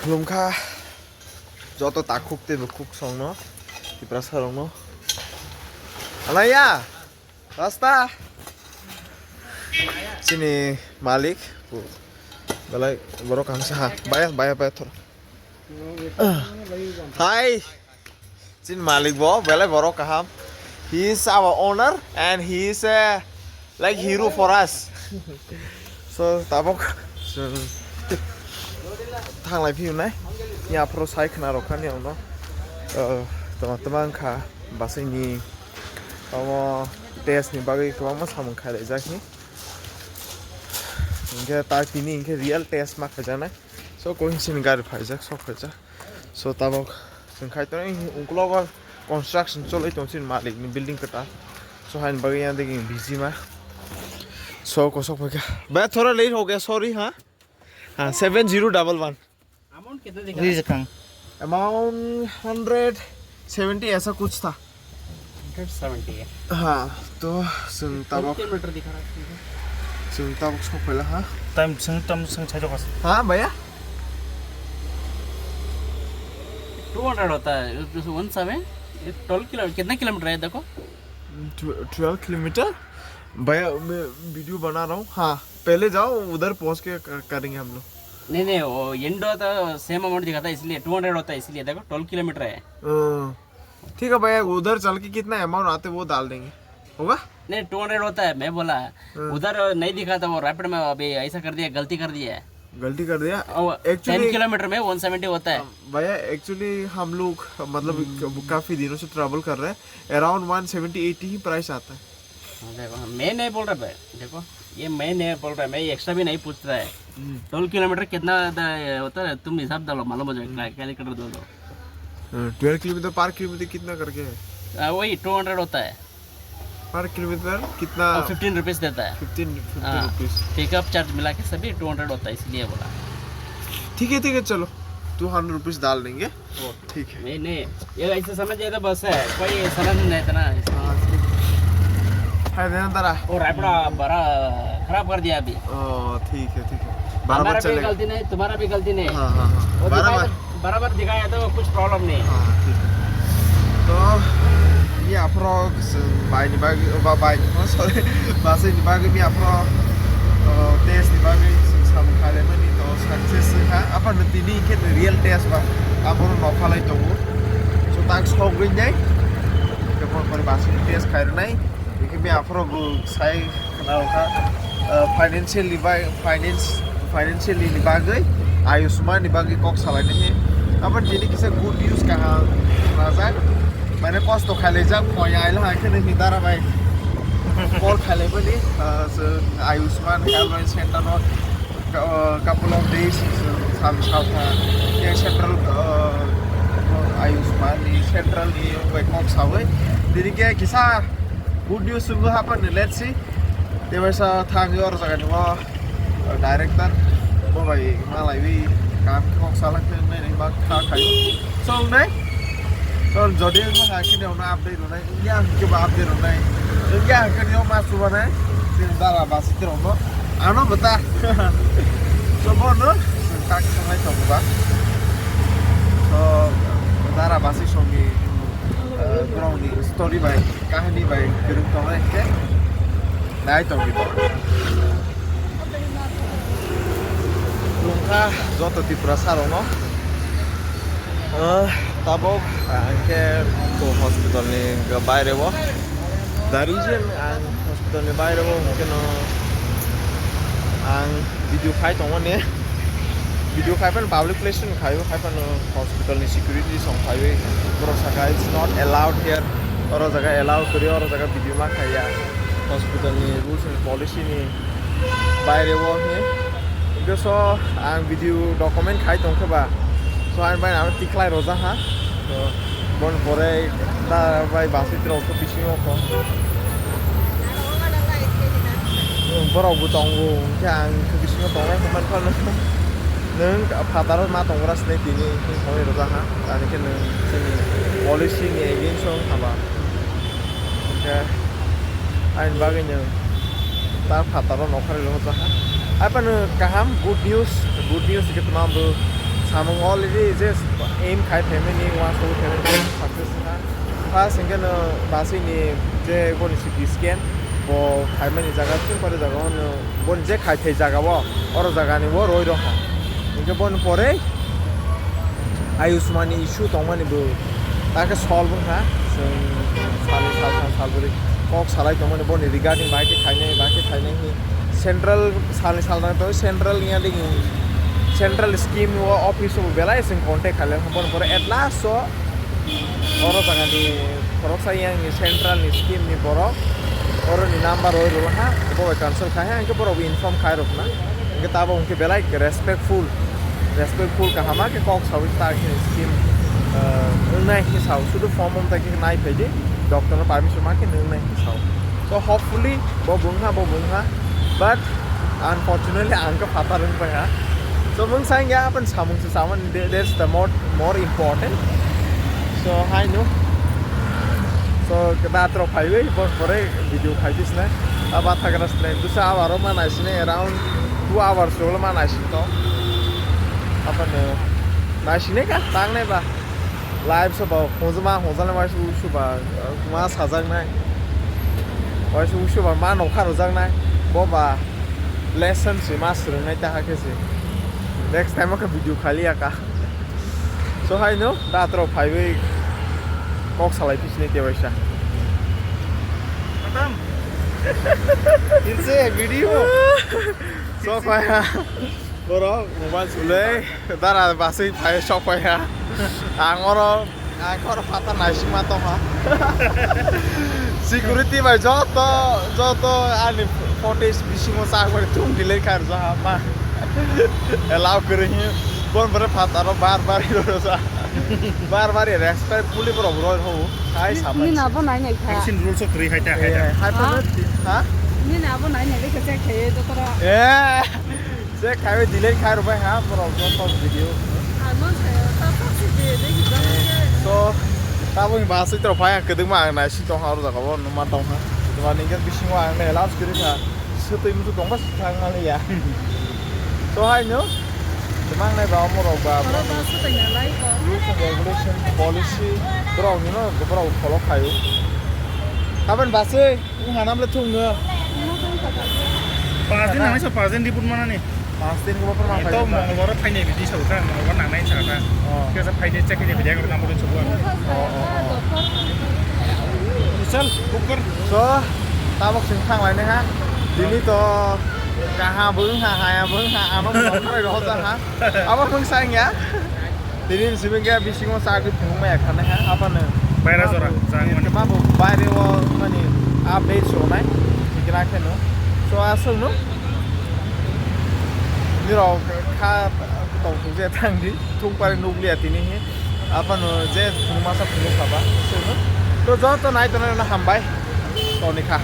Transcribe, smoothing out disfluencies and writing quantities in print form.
Lumka Joto takuk te bukuk song no di prasarong no Alaya Rasta sini Malik balai borok kang sah bayar thor Hi sini Malik balai borok kaham he is our owner and he is like hero for us so tabok thang lai phiu nai ya pro sai khna ro khan ya no teman-teman kha basini amo test ni bagai ko ma samung khai lai jakhi inge ta tini inge real test ma khajana so ko sin gar phaijak so khaja so tabok sin khai to ungklo construction cholai tongsin malik ni building kata so hain bagai ya degi busy ma so ko sok phaka ba थोड़ा late हो गया sorry हां 7011 amount कितना दिखा रहा है? Amount 170 ऐसा कुछ था 170 है हाँ तो सुनता किलोमीटर दिखा रहा है सुनता उसको पहला हाँ टाइम संग छाजो का हाँ भैया 200 होता है 17 12 किलोमीटर कितना किलोमीटर है देखो 12 किलोमीटर भैया मैं वीडियो बना रहा हूँ हाँ पहले जाओ उधर पहुँच के करेंगे हम लोग नहीं वो एंड होता है सेम अमाउंट दिखाता है इसलिए 200 होता है इसलिए देखो 12 किलोमीटर है ठीक है भैया उधर चल के कितना अमाउंट आते वो डाल देंगे होगा नहीं 200 होता है मैं बोला उधर नहीं दिखाता वो रैपिड में अभी ऐसा कर दिया गलती कर दिया है गलती कर दिया 10 किलोमीटर में 170 होता है भैया एक्चुअली हम लोग मतलब काफी दिनों से ट्रैवल कर रहे हैं अराउंड 170-80 ही प्राइस आता है देखो मैं नहीं बोल रहा भाई देखो ये मैं नहीं बोल रहा मैं एक्स्ट्रा भी नहीं पूछ रहा है 12 किलोमीटर कितना होता है तुम हिसाब डालो मालूम हो जाएगा कैलकुलेटर दो 12 किलोमीटर पर किलोमीटर कितना करके है वही 200 होता है पर किलोमीटर कितना 15 रुपीस देता है 15 रुपीस पिकअप चार्ज मिला के सभी 200 होता है इसलिए बोला ठीक है चलो 200 रुपीस डाल देंगे ठीक है नहीं ये ऐसे समझ जाए तो बस है कोई समझ नहीं था ना है देना तारा और रैपिडो बड़ा खराब कर दिया अभी ठीक है हमारा भी गलती नहीं तुम्हारा भी गलती नहीं हाँ बराबर दिखाया तो कुछ प्रॉब्लम नहीं हाँ ठीक है तो ये अप्रोक्स बाय नि बाय सॉरी बासे नि बागे मी अप्रो टेस्ट नि बागे sam khale mani to success ha apa nanti ni ke real test ba amor no khalai to so tak skog rin jai ke por basi test khair nai देखिए मैं आप लोग साइ खनाल का फाइनेंशियली निबागै आयुष्मान निबागै कक सालायनो है अब दिनै किसे गुड न्यूज कहा राजा मैंने कष्ट खाले जा खय आइला हाके नि दारा भाई कल खाले पनि आयुष्मान हेल्थ सेंटर नो couple of days sam south के सेंट्रल आयुष्मान नि सेंट्रल नि वे कक सावै दिनै के किसा good news sungguh apa nih let's see dia bisa tanggi orang sangat dua director boy malai wi kami kok salah kena nih bang kayu so nih so jadi mah akhirnya dia udah update udah ya coba update udah ya akhirnya masuk mana sini dalam bahasa terus ano betah coba no kaki sampai coba so dalam bahasa songi ground di story by kahani by gerung tore ke nai to gitu lungka joto di prasaro no tabok ke to hospital ni ga baire bo dari jen ang hospital ni baire bo mungkin ang video khai tong ne video khai pan public place ni khai pan hospital ni security song khai bro saka it's not allowed here और जगह allowed करियो और जगह video मा खाया hospital ni rules and policy ni बाहर वो है इनके सो आं video document खाई तो के बा सो आं बाय आं तिखलाई रोजा हा तो बन परे दा बाय बासी त्रो को पिसियो को बराव बु दंगो आं पिसियो दंगा कमान खानो नों फादार मा दंग्रा स्ने दिनि होय रोजा हा आनि के नों policy ni against song haba okay ain bagainya ta fataro nokhare lo ha apa kaham good news ke tamam samung already just aim khai family wants to family success na first ingin basi ni je bon CT scan bo khai mani jaga tun pare jaga on bon je khai thei jaga bo oro jaga ni bo roi ro ha ingin bon pore ayushmani issue tongmani bo take solve ha sal bori kok salai tongmani bon regarding baike khainai hi central sal na to central ya ding central scheme wo office wo belai sing contact khale bon pore at last so oro jaga ni korok sai yang central ni scheme ni boro oro ni number oi ro ha bo cancel khai ha ke boro inform khai rok na ke tabo unke belai respectful ka hama ke kok sawi ta ke scheme nai ki sau sudu form om ta ke nai phaide doctor na permission ma ke nai ki sau so hopefully bo bungha but unfortunately angka phata rung pa ha so mung sang ya apan samung se saman there's the more important so hi no so kita tro phaiwe bon pore video khaidis na aba thagras plan du sa aro ma naisine around 2 hours rol ma naisin to apan naisine ka tang nai ba live so ba hojma hojale ma su ba ma sajang nai wai su ba ma no kharo jang nai bo ba lesson se master nai ta ha ke se next time ka video khali aka so hi no da tro phaiwe kok salai pisne te waisa Matam. inse video so kaya boro mobile sule dara basai phai shop kaya angoro pata naisi ma to ha security bai joto ani footage bisingo sa gore tum delay kar ja ma allow kare hi bon bare pata ro bar ro sa bar respect fully bro ho hai sa Ni na bo nai nei kha. Action rules of 3 haita. hai pa ha Ni na bo nai nei ke che khe to kara. se khai delay khai ro bai ha bro to video Ano se ta ta si de ki da ke. so tabo ni basai tro phai ke ding ma na si to ha ro da ko no ma to ha ma ning ke bising wa ne la skri ha se to im tu dong ba sang ma le ya so hai no Demang nai ba mo ro ba Kara ba su ta na lai ko. rules and regulation policy bro ni no bro follow khayo kapan basai u hanam le thung ne Pazin nang sa pazin di pun mana ni? 5 दिन को पर मा Ito mongolora paine bidi sa utan, mongolora nang nai sa ta. Kaya sa paine check ni bidi ko namulun sa buwan. Misal cooker so ta bok sing thang lai ne ha dini to ka ha bung ha ama mo khoi ro ta ha ama phung sang ya dini sibeng ga bisingo sa ku phung ma khane ha apa ne bayar zora, jangan ke ma bo bayre wo mani update so nai kira ke no so asal no ni ro kha to tu je thang di thung pare nuclear tini he apa no je phung ma sa phung ka ba so no to jo to nai to na ham bai to ni kha